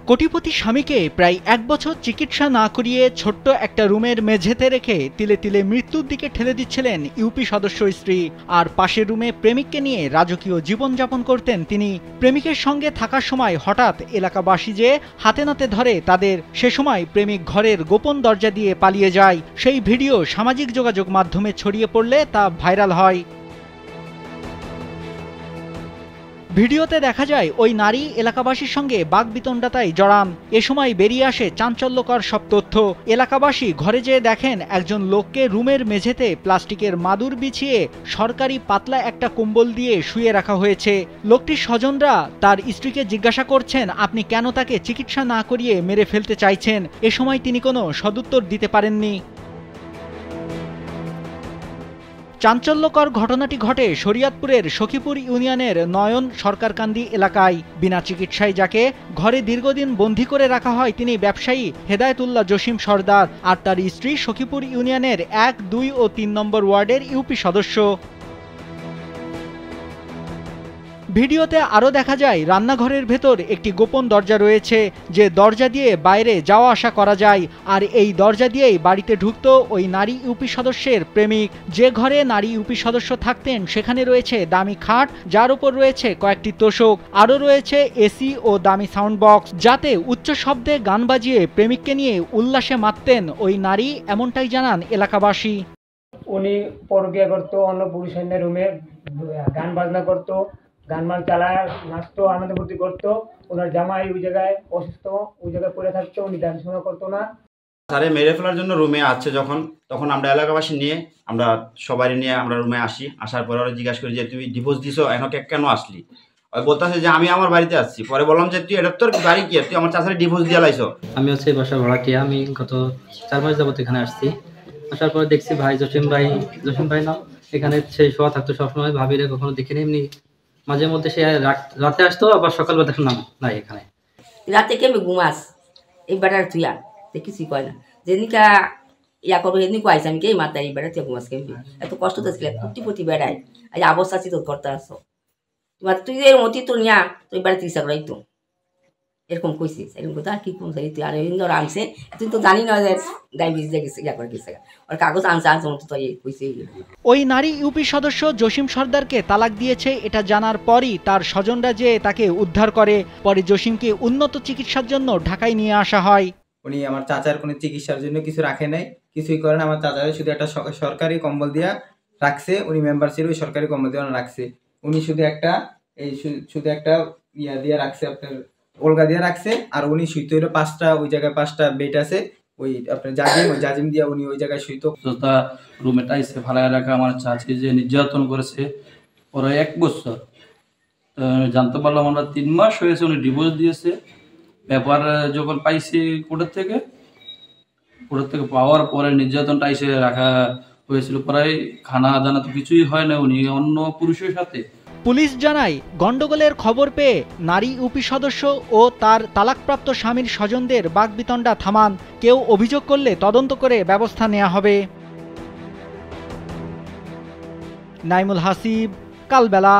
কোটিপতি স্বামীকে প্রায় ১ বছর চিকিৎসা না করিয়ে ছোট্ট একটা রুমের মেঝেতে রেখে তিলে তিলে মৃত্যুর দিকে ঠেলে দিচ্ছিলেন ইউপি সদস্য স্ত্রী। আর পাশের রুমে প্রেমিককে নিয়ে রাজকীয় জীবনযাপন করতেন তিনি। প্রেমিকের সঙ্গে থাকার সময় হঠাৎ এলাকাবাসী যে হাতে নাতে ধরে তাদের, সে সময় প্রেমিক ঘরের গোপন দরজা দিয়ে পালিয়ে যায়। সেই ভিডিও সামাজিক যোগাযোগ মাধ্যমে ছড়িয়ে পড়লে তা ভাইরাল হয়। ভিডিওতে দেখা যায় ওই নারী এলাকাবাসীর সঙ্গে বাকবিতণ্ডায় জড়ান। এ সময় বেরিয়ে আসে চাঞ্চল্যকর সব তথ্য। এলাকাবাসী ঘরে যেয়ে দেখেন একজন লোককে রুমের মেঝেতে প্লাস্টিকের মাদুর বিছিয়ে সরকারি পাতলা একটা কম্বল দিয়ে শুয়ে রাখা হয়েছে। লোকটির স্বজনরা তার স্ত্রীকে জিজ্ঞাসা করছেন, আপনি কেন তাকে চিকিৎসা না করিয়ে মেরে ফেলতে চাইছেন? এ সময় তিনি কোনো সদুত্তর দিতে পারেননি। চাঞ্চল্যকর ঘটনাটি ঘটে শরীয়তপুরের সখীপুর ইউনিয়নের নয়ন সরকারকান্দি এলাকায়। বিনা চিকিৎসায় যাকে ঘরে দীর্ঘদিন বন্দী করে রাখা হয় তিনি ব্যবসায়ী হেদায়েতুল্লাহ জসিম সরদার, আর তার স্ত্রী সখীপুর ইউনিয়নের ১, ২ ও ৩ নম্বর ওয়ার্ডের ইউপি সদস্য। ভিডিওতে আরও দেখা যায় রান্নাঘরের ভেতর একটি গোপন দরজা রয়েছে, যে দরজা দিয়ে বাইরে যাওয়া আসা করা যায়। আর এই দরজা দিয়েই বাড়িতে ঢুকত ওই নারী ইউপি সদস্যের প্রেমিক। যে ঘরে নারী ইউপি সদস্য থাকতেন সেখানে রয়েছে দামি খাট, যার উপর রয়েছে কয়েকটি তোশক, আরও রয়েছে এসি ও দামি সাউন্ড বক্স, যাতে উচ্চ শব্দে গান বাজিয়ে প্রেমিককে নিয়ে উল্লাসে মাততেন ওই নারী, এমনটাই জানান এলাকাবাসী। উনি পরকিয়া করতো, অন্য পুরুষের রুমে গান বাজনা করতো, গান মান চালায়, নাচতো, আনন্দ ফুর্তি করতো। ওনার জামাই ওই জায়গায় অসুস্থ, ওই জায়গায় পড়ে থাকতো, উনি দেখাশোনা করতো না। তারে মেরে ফেলার জন্য রুমে আসছে তখন আমরা এলাকাবাসী নিয়ে আমরা সবাই নিয়ে আমরা রুমে আসি। আসার পরে ওরা জিজ্ঞাসা করি যে তুমি ডিভোর্স দিছো, এখন কেন আসলি? ওই বলতেছে যে আমি আমার বাড়িতে আসছি। পরে বললাম যে তুই এটা তোর বাড়ি কি, তুই আমার চাচারে ডিভোর্স দিয়ে লাইছো? আমি হচ্ছে বাসা ভাড়াটিয়া, আমি গত 4 মাস যাবত এখানে আসছি। আসার পরে দেখছি ভাই জসিম ভাই না এখানে সেই শোয়া থাকতো সবসময়, ভাবিরে কখনো দেখিনি। এমনি মাঝে মধ্যে সে রাতে আসতো, আবার সকালবেলা দেখলাম নাই এখানে। রাতে কেমন ঘুমাস এই বেটার তুইয়া কিছুই কয় না, যেদিনকা ইয়া করবো সেদিন কয়েছে আমি কে মাতা এই বেড়া তুই ঘুমাস কেমনি, এত কষ্ট তো ছিল কুটি বেড়াই। আজ অবস্থা আছি তোর করতে আসো, তোমার তুই এর মতি তো নিয়া তুই বেড়াতে ইচ্ছা করাই তো এরকম কইছিস। এরকম কথা আর কি কোন তুই আর ইন্দর আনছে, তুই তো জানি না যে গাই ভিজে গেছে ইয়া করে গেছে, আর কাগজ আনছে মতো তো কইছে। ওই নারী ইউপি সদস্য জসিম সরদারকে তালাক দিয়েছে এটা জানার পরই তার স্বজনরা যে তাকে উদ্ধার করে। পরে জসিমকে উন্নত চিকিৎসার জন্য ঢাকায় নিয়ে আসা হয়। উনি আমার চাচার কোনো চিকিৎসার জন্য কিছু রাখে নাই, কিছুই করেন। আমার চাচার শুধু একটা সরকারি কম্বল দিয়া রাখছে, উনি মেম্বার ছিল, ওই সরকারি কম্বল দিয়ে রাখছে। উনি শুধু একটা ইয়া দিয়ে রাখছে, আপনার ওলগা দিয়ে রাখছে। আর উনি শুইতে হইলো 5টা, ওই জায়গায় 5টা বেড আছে, ওই আপনার জাজিম দিয়া উনি ওই জায়গায় শুইতো। রুমে টাইসে ভাড়ায় রাখা আমার চাচি যে নির্যাতন করেছে ওরা 1 বছর, জানতে পারলাম আমরা 3 মাস হয়েছে উনি ডিভোর্স দিয়েছে। ব্যাপার যখন পাইছি কোর্টের থেকে পাওয়ার পরে নির্যাতন টাইসে রাখা হয়েছিল, প্রায় খানা দানা তো কিছুই হয় না, উনি অন্য পুরুষের সাথে। পুলিশ জানায় গন্ডগোলের খবর পেয়ে নারী ইউপি সদস্য ও তার তালাকপ্রাপ্ত স্বামীর স্বজনদের বাকবিতণ্ডা থামান। কেউ অভিযোগ করলে তদন্ত করে ব্যবস্থা নেওয়া হবে। নাইমুল হাসিব, কালবেলা।